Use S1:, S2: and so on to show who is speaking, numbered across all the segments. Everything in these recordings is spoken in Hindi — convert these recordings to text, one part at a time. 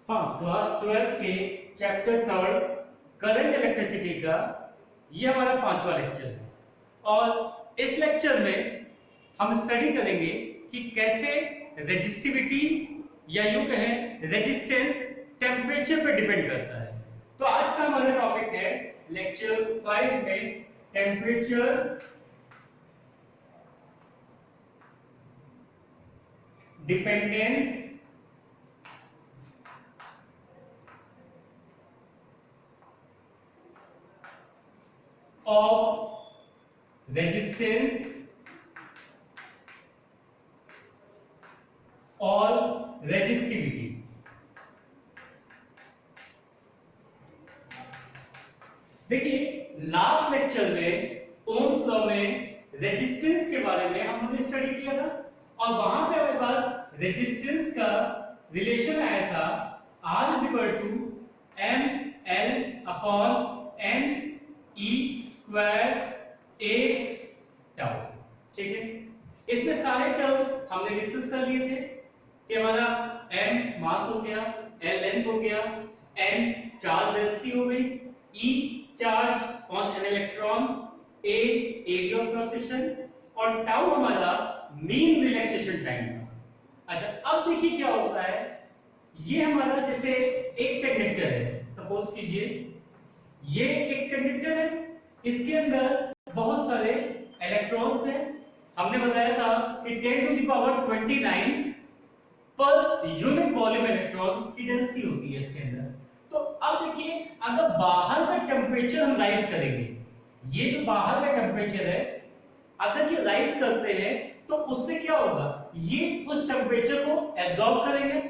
S1: हाँ, क्लास 12 के चैप्टर 3 करंट इलेक्ट्रिसिटी का ये हमारा 5वां लेक्चर है। और इस लेक्चर में हम स्टडी करेंगे कि कैसे रेजिस्टिविटी या यूं कहें रेजिस्टेंस टेम्परेचर पर डिपेंड करता है। तो आज का हमारा टॉपिक है लेक्चर 5 में टेम्परेचर डिपेंडेंस of resistance और resistivity। देखिए लास्ट लेक्चर में ओम्स लॉ में रेजिस्टेंस के बारे में हम लोगों ने स्टडी किया था और वहां पे हमारे पास रेजिस्टेंस का रिलेशन आया था R is equal to m l upon n e square a tau. ठीक है, इसमें सारे टर्म्स हमने डिस्कस कर लिए थे कि हमारा m मास हो गया, l लेंथ हो गया, n चार्ज डेंसिटी हो गई, e charge on an electron, a area of cross section और टाउ हमारा मीन रिलैक्सेशन टाइम था। अच्छा, अब देखिए क्या होता है, ये हमारा जैसे एक कंडक्टर है, सपोज कीजिए ये एक कंडक्टर है, इसके अंदर बहुत सारे इलेक्ट्रॉन्स हैं। हमने बताया था कि 10 to the power 29 per unit volume electrons की डेंसिटी होती है इसके अंदर। तो अब देखिए अगर बाहर का टेम्परेचर हम राइज करेंगे, ये जो बाहर का टेम्परेचर है अगर ये राइज करते हैं तो उससे क्या होगा, ये उस टेम्परेचर को एब्जॉर्ब करेंगे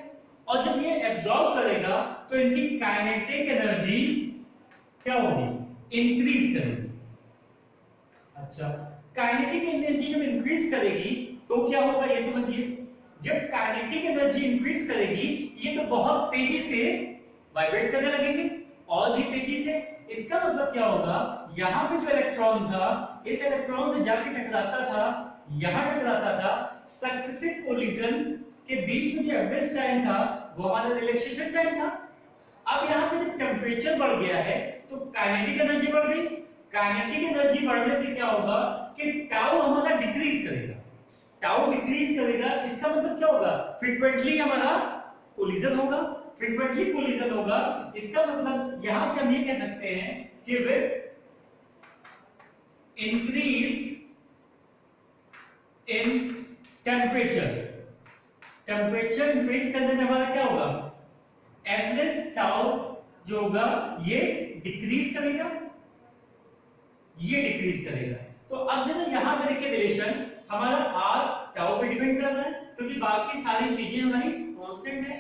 S1: और जब ये एब्जॉर्ब करेगा तो इनकी काइनेटिक एनर्जी क्या होगी, इंक्रीज करेगी। अच्छा, काइनेटिक एनर्जी जब इंक्रीज करेगी तो क्या होगा ये समझिए, जब काइनेटिक एनर्जी इंक्रीज करेगी ये तो बहुत तेजी से वाइब्रेट करने लगेंगे और भी तेजी से। इसका मतलब क्या होगा, यहां पे जो इलेक्ट्रॉन था इस इलेक्ट्रॉन से जाके टकराता था, यहां टकराता था, सक्सेसिव कोलिजन के बीच में जो एवरेज टाइम था वो हमारा रिलैक्सेशन टाइम था। अब यहां पे जब टेम्परेचर बढ़ गया है तो काइनेटिक एनर्जी बढ़ गई। काइनेटिक एनर्जी बढ़ने से क्या होगा कि टाउ हमारा डिक्रीज करेगा, टाउ डिक्रीज करेगा। इसका मतलब क्या होगा, फ्रीक्वेंटली हमारा कोलिजन होगा, फ्रीक्वेंटली कोलिजन होगा। इसका मतलब यहां से हम ये कह सकते हैं कि with increase in temperature, temperature increase करने में हमारा क्या होगा, एवरेज टाउ जो होगा ये डिक्रीज करेगा, ये डिक्रीज करेगा। तो अब जो यहां पे देखिए रिलेशन हमारा r टाउ पे डिपेंड कर रहा है क्योंकि बाकी सारी चीजें हमारी कांस्टेंट है।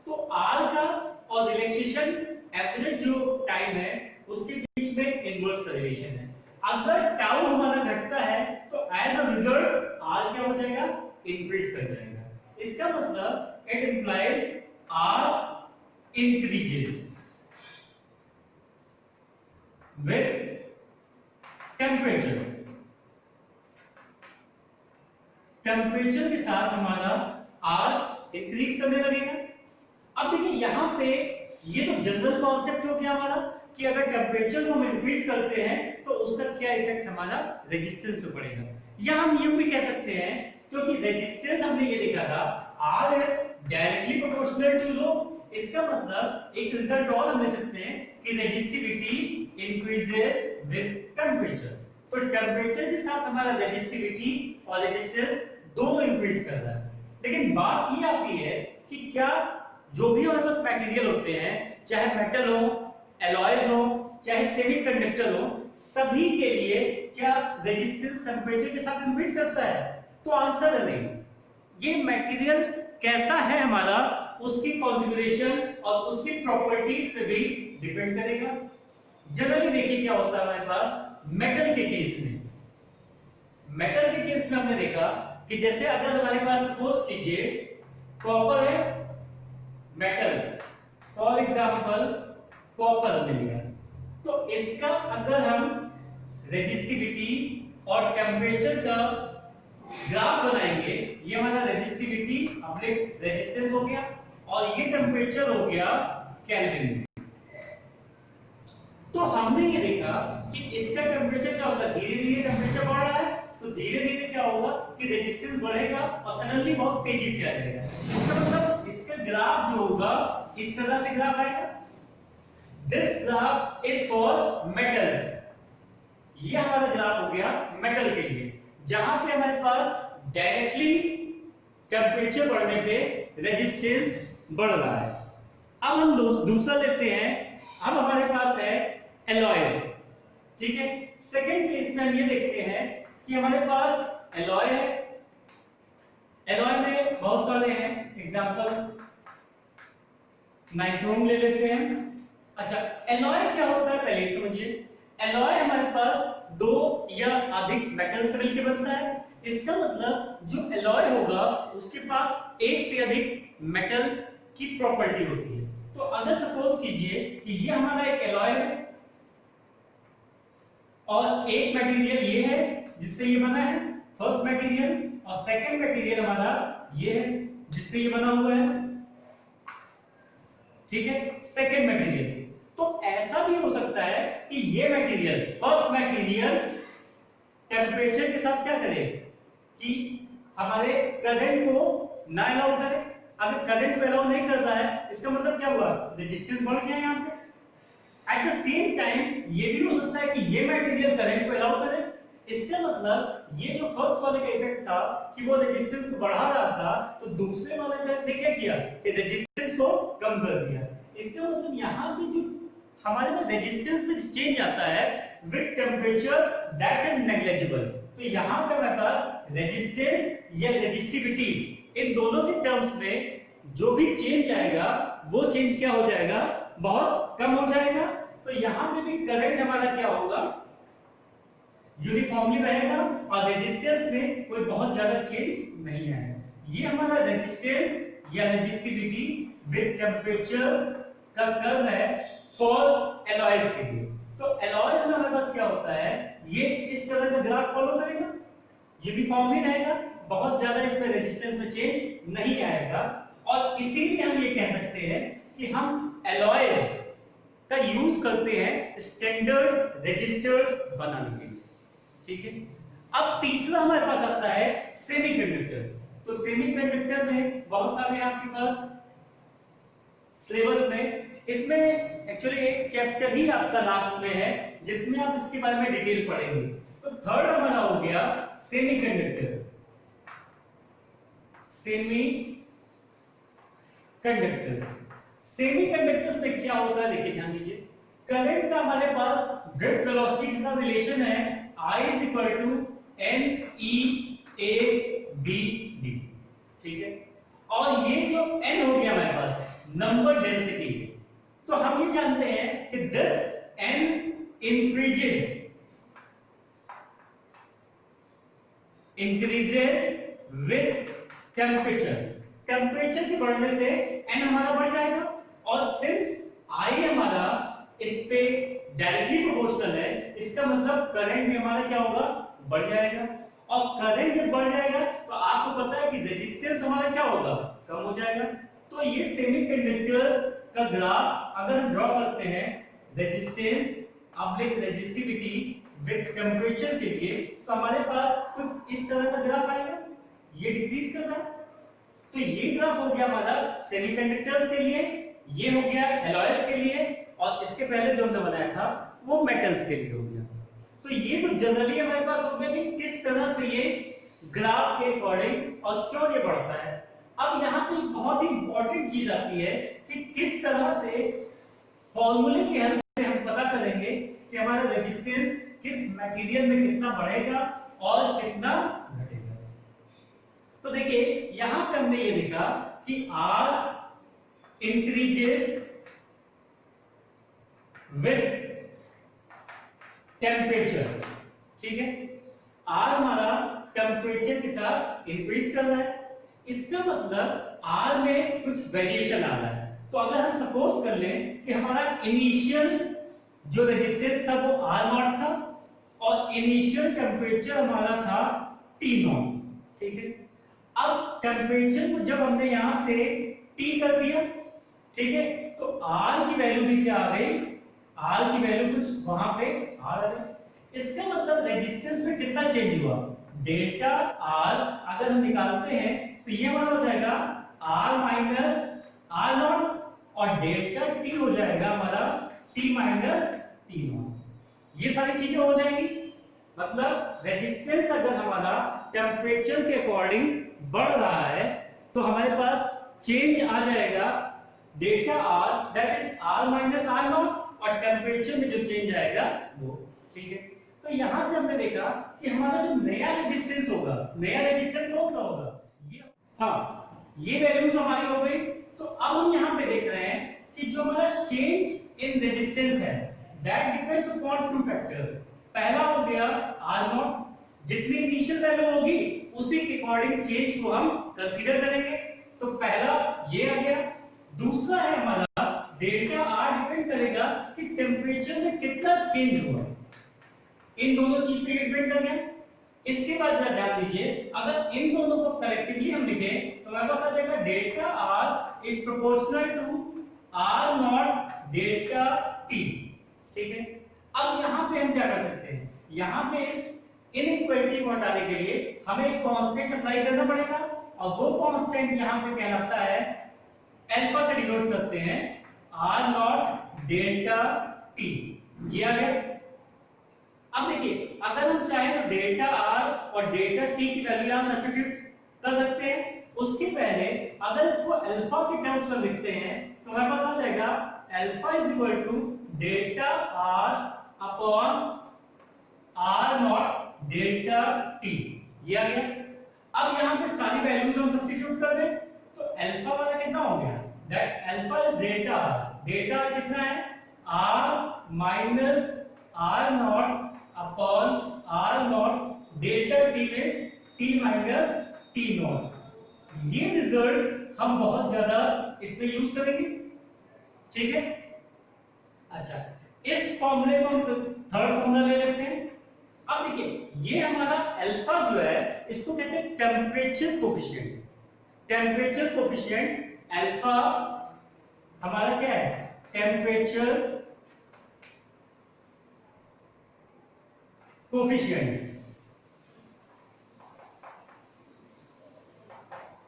S1: तो r का और रिलैक्सेशन एवरेज जो टाइम है उसके बीच में इनवर्स का रिलेशन है। अगर टाउ हमारा घटता है तो एज अ रिजल्ट r क्या हो जाएगा, इंक्रीज कर जाएगा। इसका मतलब it implies r increases with temperature, temperature के साथ हमारा R इंक्रीज करने लगेगा। अब देखिए यहां पे ये तो जनरल कॉन्सेप्ट हो गया हमारा कि अगर टेम्परेचर को हम इंक्रीज करते हैं तो उसका क्या इफेक्ट हमारा रेजिस्टेंस पे पड़ेगा। या हम ये भी कह सकते हैं क्योंकि रेजिस्टेंस हमने ये देखा था R is directly proportional to low, इसका मतलब एक रिजल्ट और हम ले सकते हैं कि रेजिस्टिविटी इंक्रीजेस विद टेम्परेचर। तो टेम्परेचर के साथ हमारा रेजिस्टिविटी और रेजिस्टेंस दोनों इंक्रीज कर रहा है। लेकिन बात ये आती है कि क्या जो भी हमारे पास मटेरियल होते हैं, चाहे मेटल हो, एलॉयज हो, चाहे सेमीकंडक्टर हो, सभी के लिए क्या रेजिस्टेंस टेम्परेचर के साथ इंक्रीज करता है? तो आंसर है नहीं। ये मटेरियल कैसा है हमारा उसकी कॉन्फ़िगरेशन और उसकी प्रॉपर्टीज पे भी डिपेंड करेगा। जनरली देखिए क्या होता है हमारे पास मेटल के केस में, मेटल के केस में हमने देखा कि जैसे अगर हमारे पास सपोज कीजिए कॉपर है, मेटल फॉर एग्जांपल कॉपर हमने लिया, तो इसका अगर हम रेजिस्टिविटी और टेम्परेचर का ग्राफ बनाएंगे, ये हमारा रेजिस्टिविटी अपने रेजिस्टेंस हो गया और ये टेम्परेचर हो गया केल्विन में। तो हमने ये देखा कि इसका टेम्परेचर क्या होगा, धीरे धीरे टेम्परेचर बढ़ रहा है, तो धीरे धीरे क्या होगा कि रेजिस्टेंस बढ़ेगा और सडनली बहुत तेजी से आ जाएगा। इसका मतलब इसका ग्राफ जो होगा इस तरह से ग्राफ आएगा। This graph is for metals, ये हमारा ग्राफ हो गया मेटल के लिए, जहां पे हमारे पास डायरेक्टली टेम्परेचर बढ़ने पे रेजिस्टेंस बढ़ रहा है। अब हम दूसरा लेते हैं, अब हमारे पास है एलॉयज, ठीक है। सेकंड केस में हम ये देखते हैं कि हमारे पास एलॉय है, एलॉय में बहुत सारे हैं, एग्जांपल नाइट्रोम ले लेते हैं। अच्छा, एलॉय क्या होता है पहले समझिए। एलॉय हमारे पास दो या अधिक मेटल से मिलकर बनता है। इसका मतलब जो एलॉय होगा उसके पास एक से अधिक मेटल की प्रॉपर्टी होती है। तो अगर सपोज कीजिए कि ये हमारा एक एलॉय है और एक मटेरियल ये है जिससे ये बना है फर्स्ट मटेरियल, और सेकंड मटेरियल हमारा ये है जिससे ये बना हुआ है, ठीक है, सेकंड मटेरियल। तो ऐसा भी हो सकता है कि ये मटेरियल फर्स्ट मटेरियल टेम्परेचर के साथ क्या करे कि हमारे करंट को ना अलाउ करे। अगर करंट को अलाउ नहीं करता है इसका मतलब क्या हुआ, रेजिस्टेंस बढ़ गया यहां पे। एट द सेम टाइम ये भी हो सकता है कि ये मटेरियल करंट को अलाउ करे। इसका मतलब ये जो फर्स्ट वाले का इफेक्ट था कि वो रेजिस्टेंस को बढ़ा रहा था, तो दूसरे वाले ने क्या किया कि रेजिस्टेंस को कम कर दिया। इसका मतलब यहां पे जो हमारे में रेजिस्टेंस में चेंज आता है with temperature that is negligible. तो यहां पे हमारे पास रेजिस्टेंस या रेजिस्टिविटी इन दोनों के टर्म्स में जो भी चेंज आएगा वो चेंज क्या हो जाएगा, बहुत कम हो जाएगा। तो यहां पे भी करंट हमारा क्या होगा, यूनिफॉर्मली रहेगा और रेजिस्टेंस में कोई बहुत ज्यादा चेंज नहीं आएगा। ये हमारा रेजिस्टेंस या रेजिस्टिविटी विद टेम्परेचर का कर्व है फॉर एलॉयज के लिए। तो एलॉयज में हमारे पास क्या होता है, ये इस तरह का ग्राफ फॉलो करेगा, यूनिफॉर्मली रहेगा, बहुत ज्यादा इसमें रेजिस्टेंस में चेंज नहीं आएगा। और इसीलिए हम ये कह सकते हैं कि हम एलॉयज का यूज करते हैं स्टैंडर्ड रेजिस्टर्स बनाने के लिए, ठीक है। अब तीसरा हमारे पास आता है सेमीकंडक्टर। तो सेमीकंडक्टर में बहुत सारे आपके पास सिलेबस में, इसमें एक्चुअली एक चैप्टर ही आपका लास्ट में है जिसमें आप इसके बारे में डिटेल पढ़ेंगे। तो थर्ड हमारा हो गया सेमीकंडक्टर। सेमीकंडक्टर्स में क्या होता है, देखिए ध्यान दीजिए। करंट का हमारे पास ड्रिफ्ट वेलोसिटी के साथ रिलेशन है I is equal to NEABD, ठीक है। और ये जो N हो गया हमारे पास नंबर डेंसिटी। तो हम ये जानते हैं कि this N increases with temperature। Temperature के बढ़ने से N हमारा बढ़ जाएगा, और सिंस I हमारा इस पे डायरेक्टली प्रोपोर्शनल है, इसका मतलब करंट भी हमारा क्या होगा, बढ़ जाएगा। और करंट जब बढ़ जाएगा तो आपको पता है कि रेजिस्टेंस हमारा क्या होगा, कम हो जाएगा। तो ये सेमीकंडक्टर का ग्राफ अगर हम ड्रॉ करते हैं, रेजिस्टेंस अपलिक रेजिस्टिविटी विद टेम्परेचर के लिए, तो हमारे पास कुछ इस तरह का ग्राफ आएगा, ये डिक्रीज कर रहा है। तो ये ग्राफ हो गया हमारा सेमीकंडक्टर्स के लिए, ये हो गया एलॉयज के लिए, और इसके पहले जो हमने बनाया था वो मेटल्स के लिए हो गया। तो ये तो जनरली हमारे पास हो गया कि किस तरह से ये ग्राफ के अकॉर्डिंग और क्यों ये बढ़ता है। अब यहाँ पे बहुत ही इंपॉर्टेंट चीज आती है कि किस तरह से फॉर्मूले की हेल्प से हम पता करेंगे कि हमारा रेजिस्टेंस किस मटेरियल में कितना बढ़ेगा और कितना घटेगा। तो देखिए यहां पे हमने ये देखा कि R इंक्रीजेस विद टेम्परेचर, ठीक है। R हमारा टेम्परेचर के साथ इंक्रीज कर रहा है, इसका मतलब R में कुछ वेरिएशन आ रहा है। तो अगर हम सपोज कर लें कि हमारा इनिशियल जो रेजिस्टेंस था वो R0 था और इनिशियल टेम्परेचर हमारा था T0, ठीक है। अब टेम्परेचर को जब हमने यहां से टी कर दिया, ठीक है। तो आर की वैल्यू भी क्या आ गई, आर की वैल्यू कुछ वहां पे आर आ गई। इसका मतलब रेजिस्टेंस में कितना चेंज हुआ, डेल्टा आर अगर हम निकालते हैं तो ये हमारा हो जाएगा आर माइनस आर नॉट और डेल्टा टी हो जाएगा हमारा टी माइनस टी नॉट। ये सारी चीजें हो जाएंगी। मतलब रेजिस्टेंस अगर हमारा टेम्परेचर के अकॉर्डिंग बढ़ रहा है तो हमारे पास चेंज आ जाएगा delta R, that is R minus R naught, और टेम्परेचर में जो चेंज आएगा वो, ठीक है। तो यहां से हमने देखा कि हमारा जो नया रेजिस्टेंस होगा, नया रेजिस्टेंस कौन सा होगा, ये, हाँ, ये वैल्यूज हमारी हो गई। तो अब हम यहां पे देख रहे हैं कि जो हमारा चेंज इन रेजिस्टेंस है that depends upon two factor. पहला हो गया आर नॉट, जितनी इनिशियल वैल्यू होगी उसी के अकॉर्डिंग चेंज को हम कंसीडर करेंगे। तो पहला ये आ गया। दूसरा है हमारा डेल्टा आर, डिपेंड करेगा कि टेम्परेचर में कितना चेंज हुआ, इन दोनों चीज पे डिपेंड कर गया। इसके बाद ध्यान दीजिए, अगर इन दोनों को कलेक्टिवली हम लिखें तो हमारे पास आ जाएगा delta R is proportional to R naught delta T, ठीक है। अब यहां पे हम क्या कर सकते हैं, यहां पे इस इनइक्वालिटी को हटाने के लिए हमें एक कांस्टेंट अप्लाई करना पड़ेगा, और वो कांस्टेंट यहां पे कहलाता है, अल्फा से डिनोट करते हैं आर नॉट डेल्टा टी, ये आ गया। अब देखिए, अगर हम चाहें तो डेल्टा आर और डेल्टा टी की वैल्यू यहां सब्स्टिट्यूट कर सकते हैं। उसके पहले अगर इसको अल्फा के टर्म्स में लिखते हैं तो हमारे पास आ जाएगा alpha is equal to delta R upon R naught delta T, ये आ गया। अब यहां पे सारी वैल्यूज हम सब्स्टिट्यूट कर दें तो अल्फा वाला कितना हो गया, that alpha is delta R, delta कितना है R minus R naught upon R naught delta T में टी माइनस टी नॉट। ये रिजल्ट हम बहुत ज्यादा इसमें यूज करेंगे, ठीक है। अच्छा, इस फॉर्मूले को हम थर्ड फॉर्मूला ले लेते हैं। अब देखिए, ये हमारा अल्फा जो है इसको कहते हैं temperature coefficient. Temperature coefficient alpha हमारा क्या है, टेम्परेचर कोफिशिएंट।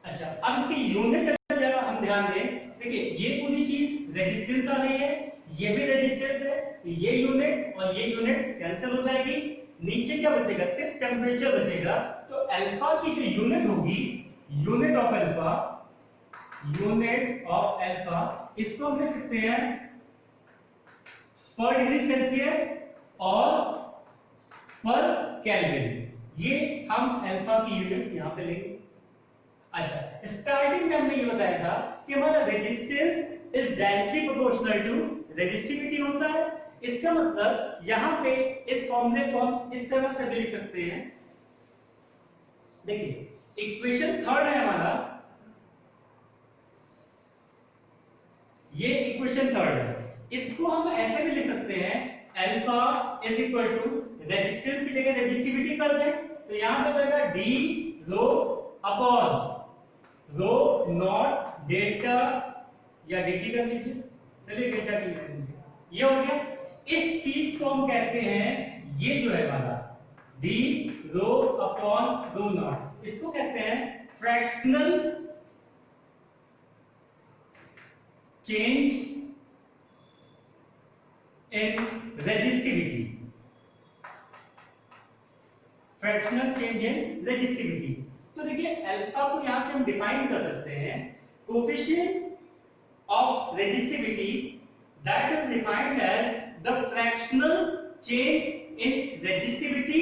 S1: अच्छा, अब इसकी यूनिट जरा हम ध्यान दें। देखिए, ये पूरी चीज रेजिस्टेंस आ रही है, ये भी रेजिस्टेंस है, ये यूनिट और ये यूनिट कैंसिल हो जाएगी, नीचे क्या बचेगा, सिर्फ टेम्परेचर बचेगा। तो अल्फा की जो यूनिट होगी, unit of alpha, unit of alpha, इसको हम लिख सकते हैं पर डिग्री सेल्सियस और पर केल्विन। ये हम अल्फा की यूनिट्स यहां पे लेंगे। अच्छा, स्टार्टिंग में हमने ये बताया था कि हमारा resistance is directly proportional to resistivity होता है। इसका मतलब यहां पे इस फॉर्मूले को हम इस तरह से लिख सकते हैं। देखिए, इक्वेशन थर्ड है हमारा, ये इक्वेशन थर्ड है, इसको हम ऐसे भी लिख सकते हैं alpha is equal to resistance की जगह रेजिस्टिविटी कर दें तो यहां पे बनेगा d rho upon rho naught delta, या dt कर लीजिए, चलिए डेल्टा की कर लीजिए, ये हो गया। इस चीज को हम कहते हैं, ये जो है वाला D rho upon rho not, इसको कहते हैं fractional change in resistivity, fractional change in resistivity. तो देखिए, अल्फा को यहां से हम डिफाइन कर सकते हैं coefficient of resistivity that is defined as the fractional change in resistivity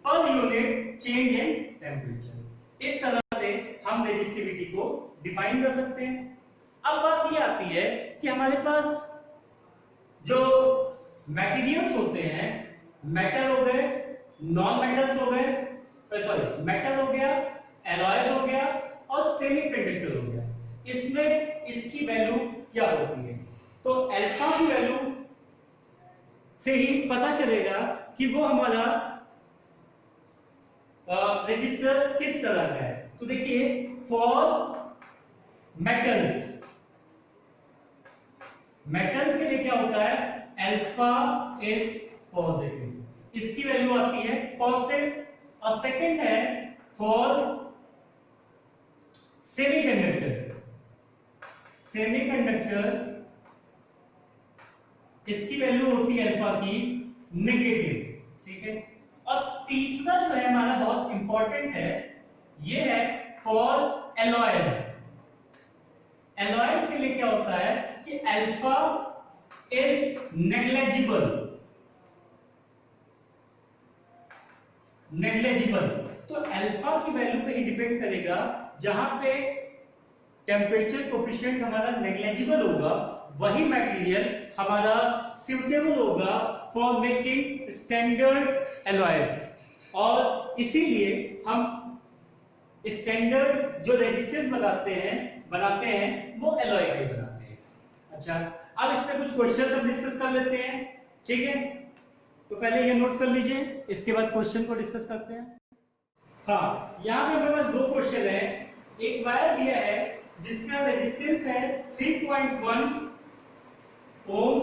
S1: per unit change in temperature. इस तरह से हम रेजिस्टिविटी को डिफाइन कर सकते हैं। अब बात ये आती है कि हमारे पास जो मटेरियल्स होते हैं, मेटल हो गए, नॉन मेटल्स हो गए, सॉरी मेटल हो गया, एलॉयज हो गया और सेमीकंडक्टर हो गया, इसमें इसकी वैल्यू क्या होती है। तो अल्फा की वैल्यू से ही पता चलेगा कि वो हमारा रजिस्टर किस तरह का है। तो देखिए, फॉर मेटल्स मेटल्स के लिए क्या होता है, अल्फा इज पॉजिटिव, इसकी वैल्यू आती है पॉजिटिव। और सेकंड है फॉर सेमीकंडक्टर, सेमीकंडक्टर इसकी वैल्यू होती है अल्फा की नेगेटिव, ठीक है। और तीसरा जो है हमारा बहुत इंपॉर्टेंट है, ये है फॉर एलॉयज। एलॉयज के लिए क्या होता है कि अल्फा इज नेग्लिजिबल, नेग्लिजिबल। तो अल्फा की वैल्यू पे ही डिपेंड करेगा, जहां पे टेम्परेचर कोफिशिएंट हमारा नेग्लिजिबल होगा वही मटेरियल हमारा सुटेबल होगा फॉर मेकिंग स्टैंडर्ड एलॉयज। और इसीलिए हम स्टैंडर्ड जो रेजिस्टेंस बनाते हैं वो एलॉय का ही बनाते हैं। अच्छा, अब इस पे कुछ क्वेश्चन हम डिस्कस कर लेते हैं, ठीक है। तो पहले ये नोट कर लीजिए, इसके बाद क्वेश्चन को डिस्कस करते हैं। हाँ, यहाँ पे हमारे पास दो क्वेश्चन है। एक वायर दिया है जिसका रेजिस्टेंस है 3.1 ohm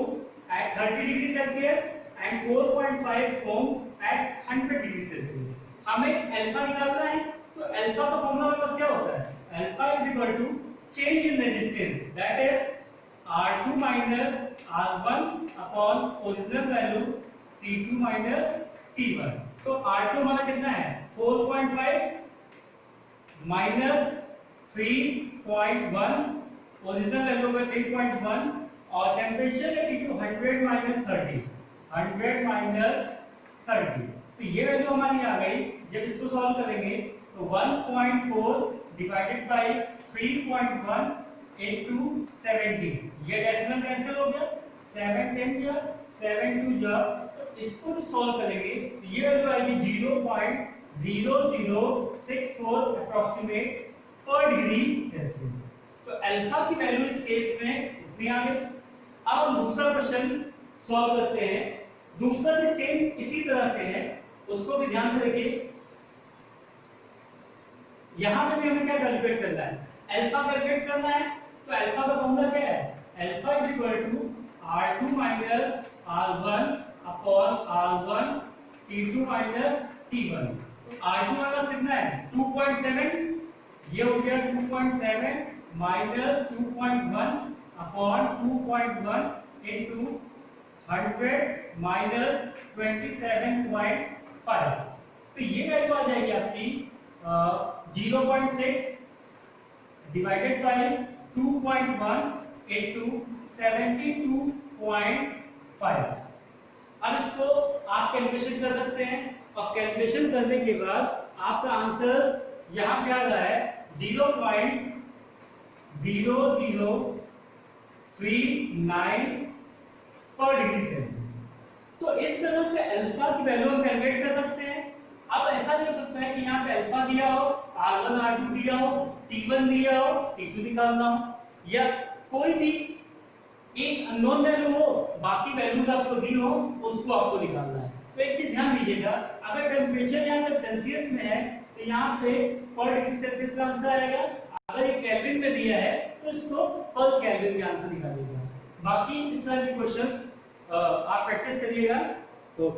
S1: at 30 degree Celsius and 4.5 ohm at 100 degree Celsius. हमें अल्फा निकालना है, तो अल्फा का फॉर्मूला हमारे पास क्या होता है, alpha is equal to change in resistance, that is R2 minus R1 upon original value T2 minus T1। तो R2 हमारा कितना है 4.5 माइनस 3.1, ओरिजिनल वैल्यू है 3.1, और टेम्परेचर है T2 100 माइनस 30, 100 माइनस 30। तो ये वैल्यू हमारी आ गई। जब इसको सॉल्व करेंगे तो 1.4 डिवाइडेड बाय 3.1 इनटू 70, ये डेसिमल कैंसिल हो गया, 7 10 या 7 2 जा। तो इसको जब सॉल्व करेंगे तो ये वैल्यू आएगी 0.0064 अप्रॉक्सीमेट पर डिग्री सेल्सियस। तो अल्फा की वैल्यू इस केस में इतनी आ गई। अब हम दूसरा क्वेश्चन सॉल्व करते हैं। दूसरा भी सेम इसी तरह से है, उसको भी ध्यान से देखिए। यहां पे भी हमें क्या कैलकुलेट करना है, अल्फा कैलकुलेट करना है। तो अल्फा का फॉर्मूला क्या है, alpha is equal to R2 minus R1 upon R1 T2 minus T1। तो R2 हमारे पास कितना है 2.7, ये हो गया 2.7 माइनस 2.1 अपॉन 2.1 इनटू 100 माइनस 27.5। तो ये वैल्यू आ जाएगी आपकी 0.6 डिवाइडेड बाय 2.1 इनटू 72.5। अब इसको आप कैलकुलेशन कर सकते हैं, और कैलकुलेशन करने के बाद आपका आंसर यहां पे आ रहा है 0.0039 पर डिग्री सेल्सियस। तो इस तरह से अल्फा की वैल्यू हम कैलकुलेट कर सकते हैं। अब ऐसा भी हो सकता है कि यहाँ पे अल्फा दिया हो, R1 R2 दिया हो, T1 दिया हो, T2 निकालना हो, या कोई भी एक अननोन वैल्यू हो, बाकी वैल्यूज आपको दी हो, उसको आपको निकालना है। तो एक चीज ध्यान दीजिएगा, अगर टेम्परेचर यहाँ पे सेल्सियस में है तो यहाँ पे पर डिग्री सेल्सियस का आंसर आएगा। अगर ये केल्विन में दिया है तो इसको पर केल्विन में आंसर निकालिएगा। बाकी इस तरह के क्वेश्चंस आप प्रैक्टिस करिएगा। तो